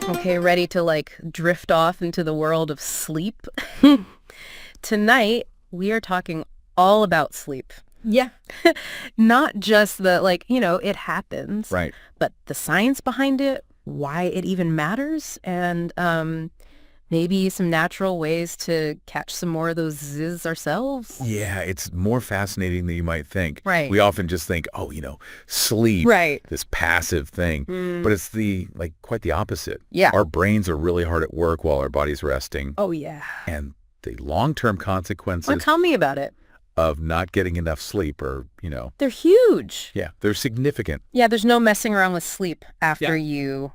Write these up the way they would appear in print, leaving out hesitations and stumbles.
Okay, ready to like drift off into the world of sleep? Tonight, we are talking all about sleep. Yeah. Not just the it happens, Right. but the science behind it, why it even matters, and maybe some natural ways to catch some more of those z's ourselves. Yeah, it's more fascinating than you might think. Right. We often just think, oh, sleep, Right. this passive thing. But it's quite the opposite. Yeah. Our brains are really hard at work while our body's resting. Oh, yeah. And the long-term Well, consequences tell me about it. of not getting enough sleep are, They're huge. yeah, they're significant. Yeah, there's no messing around with sleep after you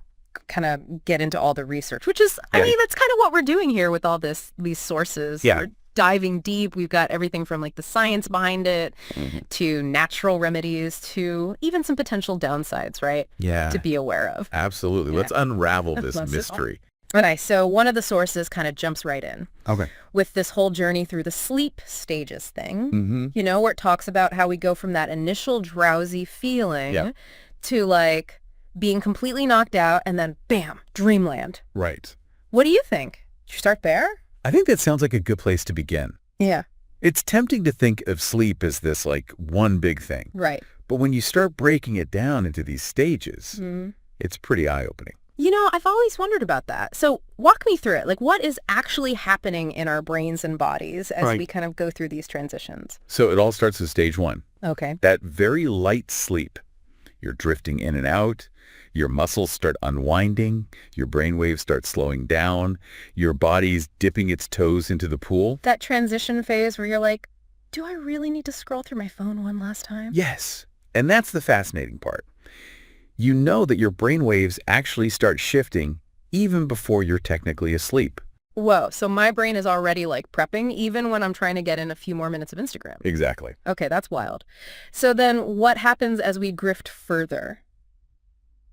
kind of get into all the research, which is, I mean, that's kind of what we're doing here with all these sources. Yeah. We're diving deep. We've got everything from like the science behind it to natural remedies to even some potential downsides, right? Yeah. To be aware of. Absolutely. Let's unravel this Let's- mystery. Okay, so one of the sources kind of jumps right in Okay. with this whole journey through the sleep stages thing, where it talks about how we go from that initial drowsy feeling to like being completely knocked out and then bam, dreamland. Right. What do you think? Should you start there? I think that sounds like a good place to begin. Yeah. It's tempting to think of sleep as this one big thing. Right. But when you start breaking it down into these stages, it's pretty eye-opening. I've always wondered about that. So walk me through it. Like, what is actually happening in our brains and bodies as we kind of go through these transitions? So it all starts with stage one. Okay. That very light sleep. You're drifting in and out. Your muscles start unwinding. Your brain waves start slowing down. Your body's dipping its toes into the pool. That transition phase where you're like, do I really need to scroll through my phone one last time? Yes. And that's the fascinating part. You know that your brain waves actually start shifting even before you're technically asleep. Whoa. So my brain is already like prepping even when I'm trying to get in a few more minutes of Instagram. Exactly. Okay, that's wild. So then what happens as we drift further?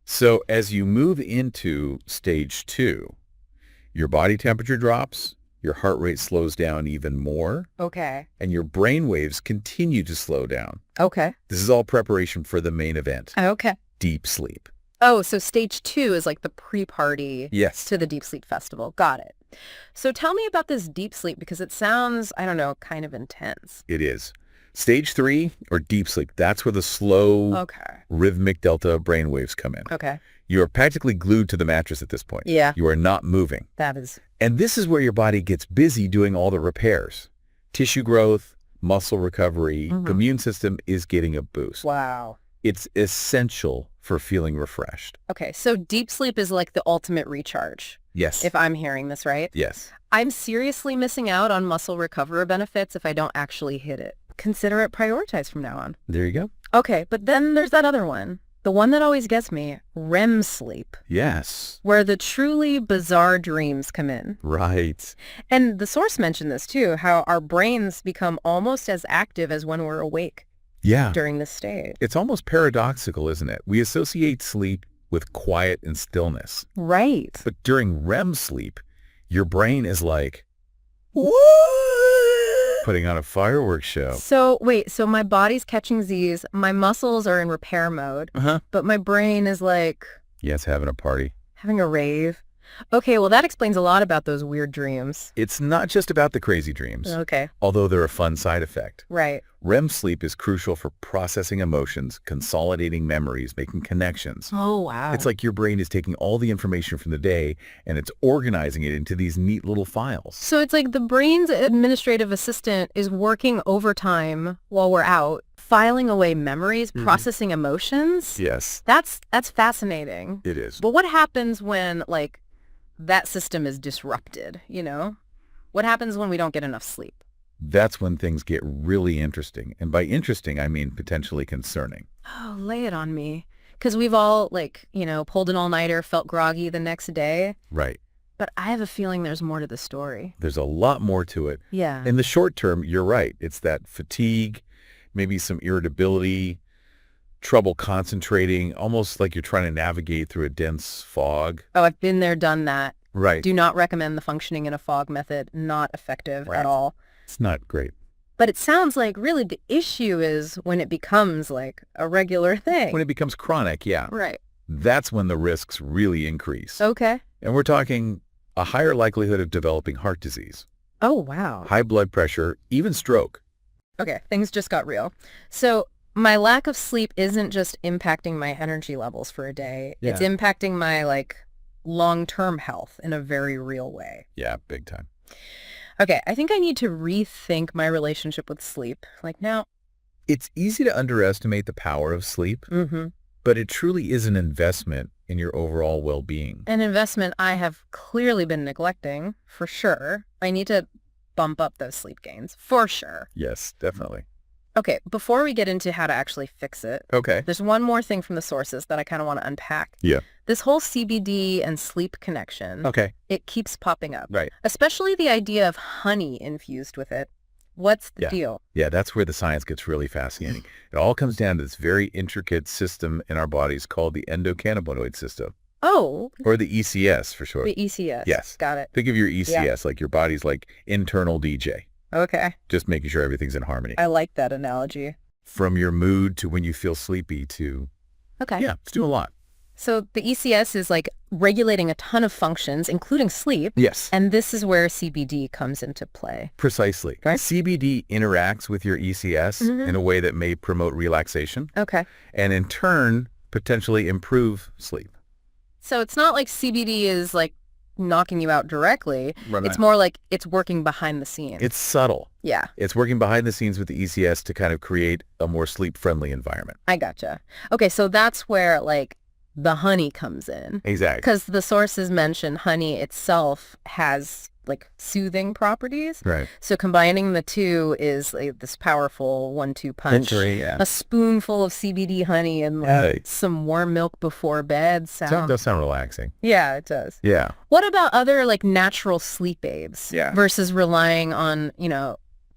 So as you move into stage two, your body temperature drops, your heart rate slows down even more, Okay. and your brain waves continue to slow down. Okay. This is all preparation for the main event, Okay. deep sleep. Oh, so stage 2 is like the pre-party Yes. to the Deep Sleep Festival. Got it. So tell me about this deep sleep because it sounds, I don't know, kind of intense. It is. Stage three, or deep sleep, that's where the slow, Okay. rhythmic delta brain waves come in. Okay. You are practically glued to the mattress at this point. Yeah. You are not moving. That is. And this is where your body gets busy doing all the repairs. Tissue growth, muscle recovery, the immune system is getting a boost. Wow. It's essential for feeling refreshed. Okay. So deep sleep is like the ultimate recharge, Yes. if I'm hearing this right. Yes. I'm seriously missing out on muscle recovery benefits if I don't actually hit it. Consider it prioritized from now on. There you go. Okay. But then there's that other one. The one that always gets me, REM sleep, Yes. where the truly bizarre dreams come in. Right. And the source mentioned this too, how our brains become almost as active as when we're awake Yeah. during this stage. It's almost paradoxical, isn't it? We associate sleep with quiet and stillness. Right. But during REM sleep, your brain is like, "Woo!" putting on a fireworks show. So wait, so my body's catching Z's, my muscles are in repair mode, Uh-huh. but my brain is like Yes, having a party. having a rave. Okay, well that explains a lot about those weird dreams. It's not just about the crazy dreams, Okay, although they're a fun side effect. right. REM sleep is crucial for processing emotions, consolidating memories, making connections. Oh, wow. It's like your brain is taking all the information from the day and it's organizing it into these neat little files. So it's like the brain's administrative assistant is working overtime while we're out, filing away memories, processing emotions. Yes, That's fascinating. it is. But what happens when like that system is disrupted, What happens when we don't get enough sleep? That's when things get really interesting. And by interesting, I mean potentially concerning. Oh, lay it on me. Because we've all pulled an all-nighter, felt groggy the next day. Right. But I have a feeling there's more to the story. There's a lot more to it. Yeah. In the short term, you're right. It's that fatigue, maybe some irritability, trouble concentrating, almost like you're trying to navigate through a dense fog. Oh, I've been there, done that. Right. Do not recommend the functioning in a fog method. Not effective Right. at all. It's not great. But it sounds like really the issue is when it becomes like a regular thing. When it becomes chronic, yeah, Right. that's when the risks really increase. Okay. And we're talking a higher likelihood of developing heart disease, Oh, wow. high blood pressure, even stroke. Okay, things just got real. So my lack of sleep isn't just impacting my energy levels for a day. It's Yeah. impacting my long-term health in a very real way. Yeah, big time. Okay, I think I need to rethink my relationship with sleep. Like now, It's easy to underestimate the power of sleep, but it truly is an investment in your overall well-being. an investment I have clearly been neglecting, for sure. I need to bump up those sleep gains, for sure. Yes, definitely. Okay, before we get into how to actually fix it, Okay. there's one more thing from the sources that I kind of want to unpack. Yeah. This whole CBD and sleep connection, Okay. it keeps popping up, Right. especially the idea of honey infused with it. What's the Yeah. deal? Yeah, that's where the science gets really fascinating. It all comes down to this very intricate system in our bodies called the endocannabinoid system, Oh, or the ECS for short. the ECS. Yes. Got it. Think of your ECS like your body's internal DJ, Okay. just making sure everything's in harmony. I like that analogy. From your mood to when you feel sleepy to, Okay. yeah, it's doing a lot. So the ECS is regulating a ton of functions, including sleep. Yes. And this is where CBD comes into play. Precisely. Okay. CBD interacts with your ECS in a way that may promote relaxation Okay. and in turn potentially improve sleep. So it's not like CBD is knocking you out directly. Right. It's more like it's working behind the scenes. It's subtle. Yeah, It's working behind the scenes with the ECS to kind of create a more sleep-friendly environment. I gotcha. Okay, so that's where the honey comes in. Exactly. Because the sources mention honey itself has soothing properties. Right. So combining the two is this powerful 1-2 punch. Yeah. A spoonful of CBD honey and some warm milk before bed That does sound relaxing. Yeah, it does. Yeah. What about other natural sleep aids Yeah. versus relying on,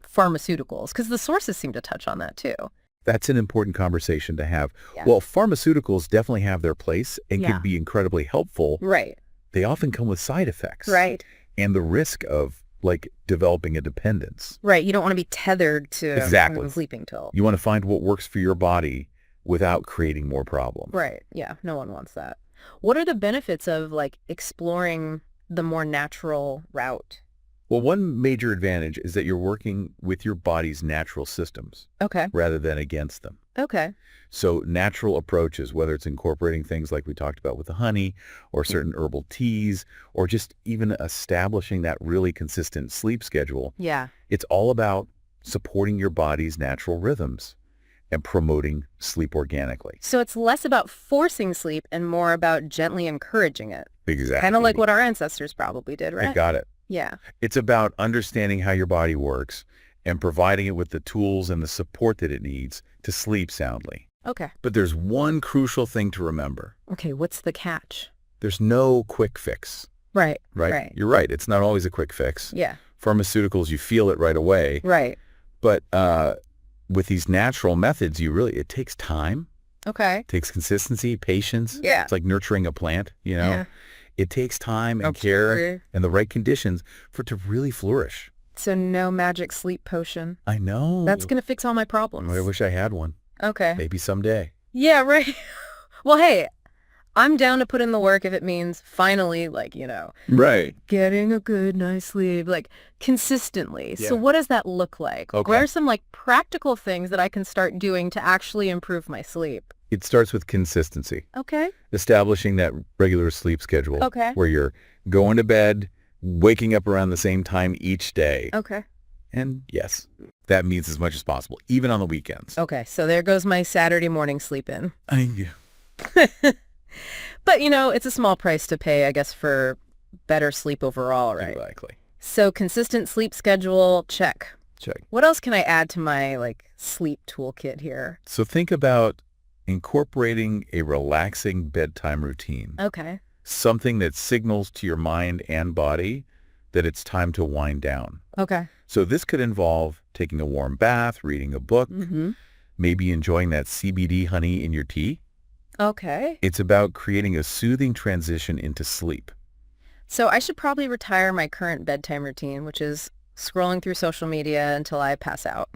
pharmaceuticals? Because the sources seem to touch on that too. That's an important conversation to have. Yeah. Well, pharmaceuticals definitely have their place and Yeah. can be incredibly helpful. Right. They often come with side effects. Right. And the risk of developing a dependence. Right. You don't want to be tethered to Exactly. a sleeping pill. You want to find what works for your body without creating more problems. Right. Yeah. No one wants that. What are the benefits of exploring the more natural route? Well, one major advantage is that you're working with your body's natural systems Okay. rather than against them. Okay. So natural approaches, whether it's incorporating things like we talked about with the honey or certain herbal teas or just even establishing that really consistent sleep schedule, Yeah. it's all about supporting your body's natural rhythms and promoting sleep organically. So it's less about forcing sleep and more about gently encouraging it. Exactly. Kind of like what our ancestors probably did, I right? got it. Yeah. It's about understanding how your body works and providing it with the tools and the support that it needs to sleep soundly. Okay. But there's one crucial thing to remember. Okay. What's the catch? There's no quick fix, Right. right? Right. You're right. It's not always a quick fix. Yeah. Pharmaceuticals, you feel it right away. Right. But with these natural methods, it takes time, Okay. takes consistency, patience. Yeah. It's like nurturing a plant, Yeah. It takes time and care Absolutely. and the right conditions for it to really flourish. So no magic sleep potion. I know. That's going to fix all my problems. I wish I had one. Okay. Maybe someday. Yeah, right. Well, hey, I'm down to put in the work if it means finally, Right. getting a good night's sleep, consistently. So Yeah. what does that look like? Okay. What are some, practical things that I can start doing to actually improve my sleep? It starts with consistency, Okay. establishing that regular sleep schedule. Okay. Where you're going to bed, waking up around the same time each day. Okay. And yes, that means as much as possible, even on the weekends. Okay. So there goes my Saturday morning sleep in. Yeah. But, it's a small price to pay, I guess, for better sleep overall, right? Exactly. So consistent sleep schedule, check. Check. What else can I add to my, sleep toolkit here? So think about incorporating a relaxing bedtime routine, Okay. something that signals to your mind and body that it's time to wind down. Okay. So this could involve taking a warm bath, reading a book, Mm-hmm. maybe enjoying that CBD honey in your tea. Okay. It's about creating a soothing transition into sleep. So I should probably retire my current bedtime routine, which is scrolling through social media until I pass out.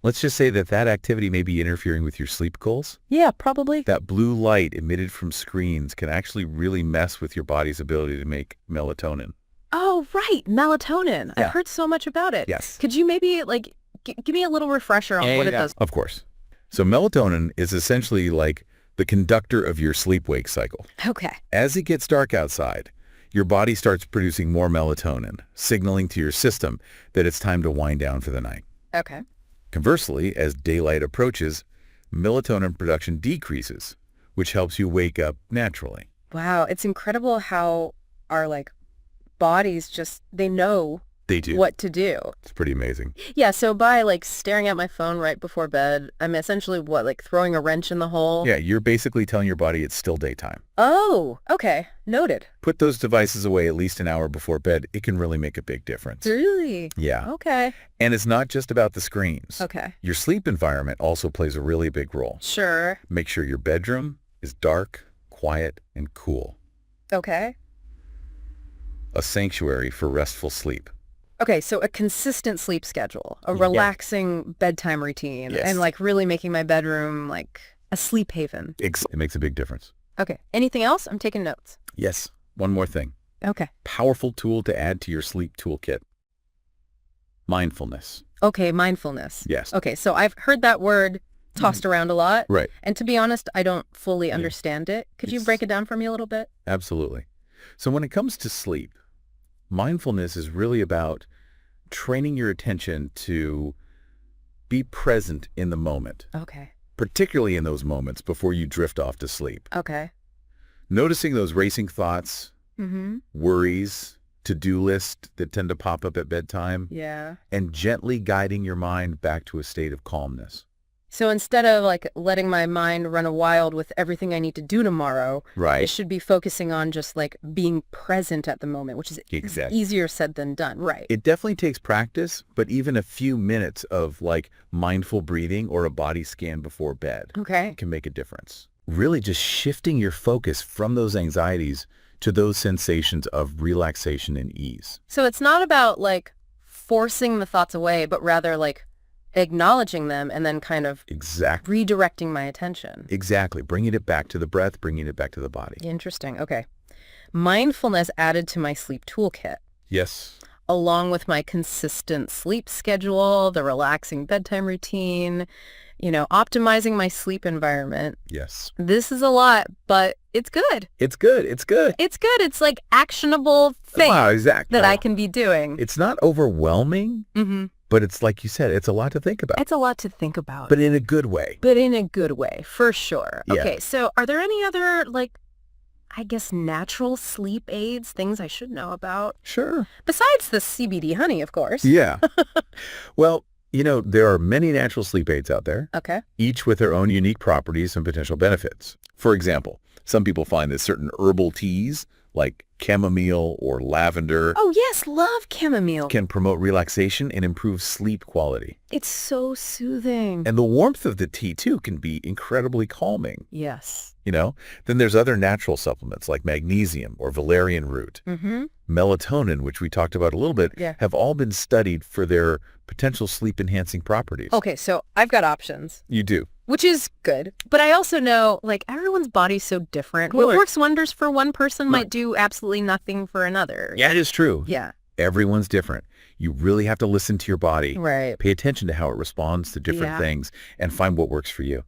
Let's just say that activity may be interfering with your sleep goals. Yeah, probably. That blue light emitted from screens can actually really mess with your body's ability to make melatonin. Oh, right. Melatonin. Yeah. I've heard so much about it. Yes. Could you maybe give me a little refresher on what it does? Of course. So melatonin is essentially like the conductor of your sleep-wake cycle. Okay. As it gets dark outside, your body starts producing more melatonin, signaling to your system that it's time to wind down for the night. Okay. Conversely, as daylight approaches, melatonin production decreases, which helps you wake up naturally. Wow. It's incredible how our bodies they know They do. what to do. It's pretty amazing. Yeah, so by staring at my phone right before bed, I'm essentially throwing a wrench in the hole? Yeah, you're basically telling your body it's still daytime. Oh, okay. Noted. Put those devices away at least an hour before bed. It can really make a big difference. Really? Yeah. Okay. And it's not just about the screens. Okay. Your sleep environment also plays a really big role. Sure. Make sure your bedroom is dark, quiet, and cool. Okay. A sanctuary for restful sleep. Okay, so a consistent sleep schedule, a relaxing bedtime routine, Yes. and really making my bedroom a sleep haven. It makes a big difference. Okay. Anything else? I'm taking notes. Yes. One more thing. Okay. Powerful tool to add to your sleep toolkit. Mindfulness. Okay, mindfulness. Yes. Okay, so I've heard that word tossed around a lot. Right. And to be honest, I don't fully understand it. Could you break it down for me a little bit? Absolutely. So when it comes to sleep, mindfulness is really about training your attention to be present in the moment, Okay. particularly in those moments before you drift off to sleep. Okay. Noticing those racing thoughts, Mm-hmm. worries, to-do lists that tend to pop up at bedtime, Yeah. and gently guiding your mind back to a state of calmness. So instead of letting my mind run wild with everything I need to do tomorrow, it Right. should be focusing on just being present at the moment, which is Exactly. easier said than done. Right. It definitely takes practice, but even a few minutes of mindful breathing or a body scan before bed Okay. can make a difference. Really just shifting your focus from those anxieties to those sensations of relaxation and ease. So it's not about forcing the thoughts away, but rather acknowledging them and then kind of Exactly. redirecting my attention. Exactly. Bringing it back to the breath, bringing it back to the body. Interesting. Okay. Mindfulness added to my sleep toolkit, Yes. along with my consistent sleep schedule, the relaxing bedtime routine, optimizing my sleep environment. Yes. This is a lot, but it's good. It's good. It's good. It's good. It's actionable thing Wow, exactly. that I can be doing. It's not overwhelming, Mm-hmm. but it's like you said, it's a lot to think about. It's a lot to think about. But in a good way. But in a good way, for sure. Yeah. Okay, so are there any other, I guess, natural sleep aids, things I should know about? Sure. Besides the CBD honey, of course. Yeah. Well, there are many natural sleep aids out there, Okay. each with their own unique properties and potential benefits. For example, some people find that certain herbal teas like chamomile or lavender Oh, yes, love chamomile. can promote relaxation and improve sleep quality. It's so soothing. And the warmth of the tea, too, can be incredibly calming. Yes. Then there's other natural supplements like magnesium or valerian root. Mm-hmm. Melatonin, which we talked about a little bit, Yeah. have all been studied for their potential sleep-enhancing properties. Okay, so I've got options, You do. which is good. But I also know, everyone's body's so different. What Right. works wonders for one person Right. might do absolutely nothing for another. Yeah, it is true. Yeah. Everyone's different. You really have to listen to your body, Right. pay attention to how it responds to different Yeah. things, and find what works for you.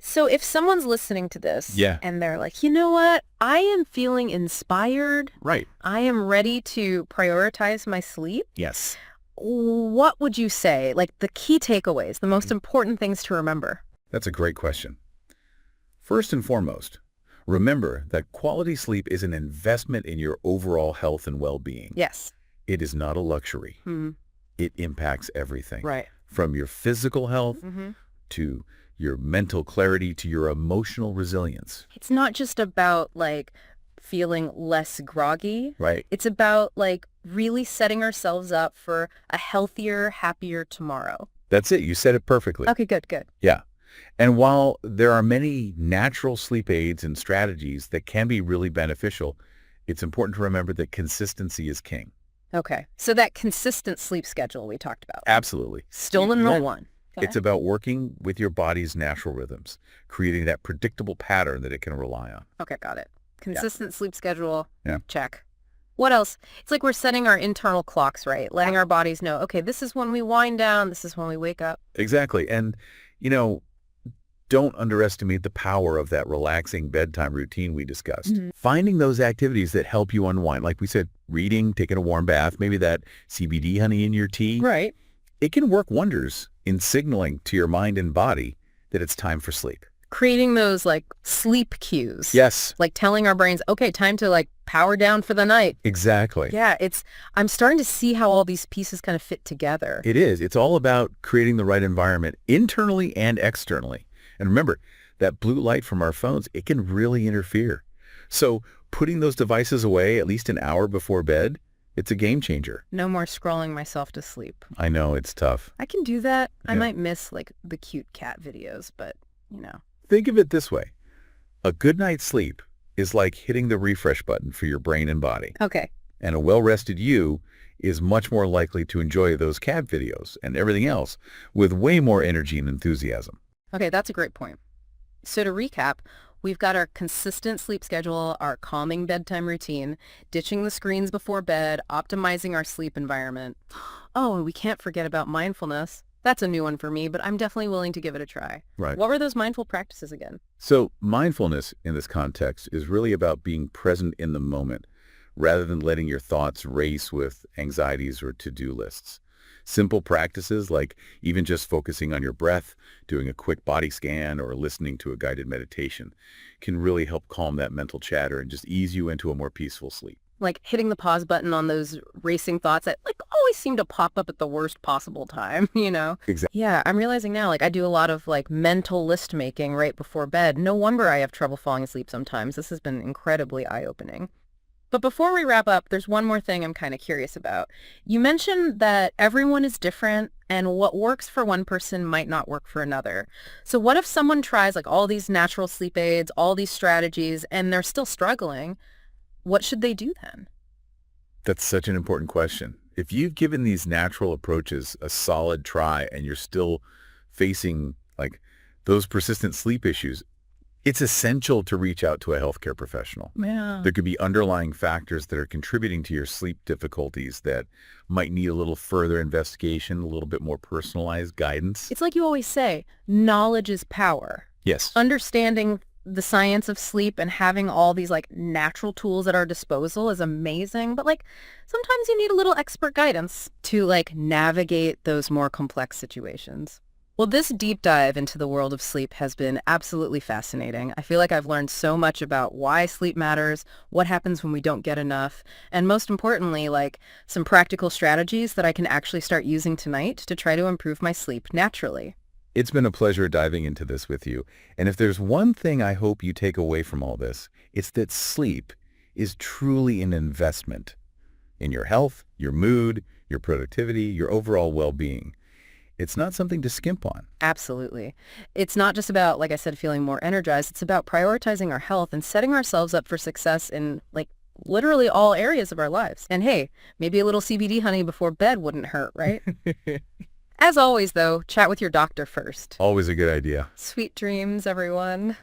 So if someone's listening to this Yeah. and they're like, you know what, I am feeling inspired, Right. I am ready to prioritize my sleep, Yes. what would you say, the key takeaways, the most important things to remember? That's a great question. First and foremost, remember that quality sleep is an investment in your overall health and well-being. Yes. It is not a luxury. Hmm. It impacts everything. Right. From your physical health Mm-hmm. to your mental clarity to your emotional resilience. It's not just about feeling less groggy. Right. It's about really setting ourselves up for a healthier, happier tomorrow. That's it. You said it perfectly. Okay, good, good. Yeah. And while there are many natural sleep aids and strategies that can be really beneficial, it's important to remember that consistency is king. Okay. So that consistent sleep schedule we talked about. Absolutely. Still the number one. Okay. It's about working with your body's natural rhythms, creating that predictable pattern that it can rely on. Okay, got it. Yeah. Consistent sleep schedule, Yeah. check. What else? It's like we're setting our internal clocks right, letting our bodies know, okay, this is when we wind down, this is when we wake up. Exactly. And, you know, don't underestimate the power of that relaxing bedtime routine we discussed. Finding those activities that help you unwind, like we said, reading, taking a warm bath, maybe that CBD honey in your tea. Right. It can work wonders in signaling to your mind and body that it's time for sleep. Creating those like sleep cues. Yes, Like telling our brains, okay, time to like power down for the night. exactly. Yeah, I'm starting to see how all these pieces kind of fit together. It is. It's all about creating the right environment internally and externally. And remember, that blue light from our phones, it can really interfere. So putting those devices away at least an hour before bed, it's a game changer. No more scrolling myself to sleep. I know, it's tough. I can do that. I Yeah. might miss like the cute cat videos, but you know. Think of it this way. A good night's sleep is like hitting the refresh button for your brain and body. Okay. And a well-rested you is much more likely to enjoy those cat videos and everything else with way more energy and enthusiasm. Okay, that's a great point. So to recap, we've got our consistent sleep schedule, our calming bedtime routine, ditching the screens before bed, optimizing our sleep environment. Oh, and we can't forget about mindfulness. That's a new one for me, but I'm definitely willing to give it a try. Right. What were those mindful practices again? So mindfulness in this context is really about being present in the moment rather than letting your thoughts race with anxieties or to-do lists. Simple practices like even just focusing on your breath, doing a quick body scan, or listening to a guided meditation can really help calm that mental chatter and just ease you into a more peaceful sleep. Like hitting the pause button on those racing thoughts that like always seem to pop up at the worst possible time, you know? Exactly. Yeah, I'm realizing now, like I do a lot of like mental list making right before bed. No wonder I have trouble falling asleep sometimes. This has been incredibly eye-opening. But before we wrap up, there's one more thing I'm kind of curious about. You mentioned that everyone is different and what works for one person might not work for another. So what if someone tries like all these natural sleep aids, all these strategies, and they're still struggling? What should they do then? That's such an important question. If you've given these natural approaches a solid try and you're still facing like those persistent sleep issues, it's essential to reach out to a healthcare professional. Yeah. There could be underlying factors that are contributing to your sleep difficulties that might need a little further investigation, a little bit more personalized guidance. It's like you always say, knowledge is power. Yes. Understanding the science of sleep and having all these like natural tools at our disposal is amazing, but like sometimes you need a little expert guidance to like navigate those more complex situations. Well, this deep dive into the world of sleep has been absolutely fascinating. I feel like I've learned so much about why sleep matters, what happens when we don't get enough, and most importantly, like some practical strategies that I can actually start using tonight to try to improve my sleep naturally. It's been a pleasure diving into this with you. And if there's one thing I hope you take away from all this, it's that sleep is truly an investment in your health, your mood, your productivity, your overall well-being. It's not something to skimp on. Absolutely. It's not just about, like I said, feeling more energized. It's about prioritizing our health and setting ourselves up for success in like literally all areas of our lives. And hey, maybe a little CBD honey before bed wouldn't hurt, right? As always, though, chat with your doctor first. Always a good idea. Sweet dreams, everyone.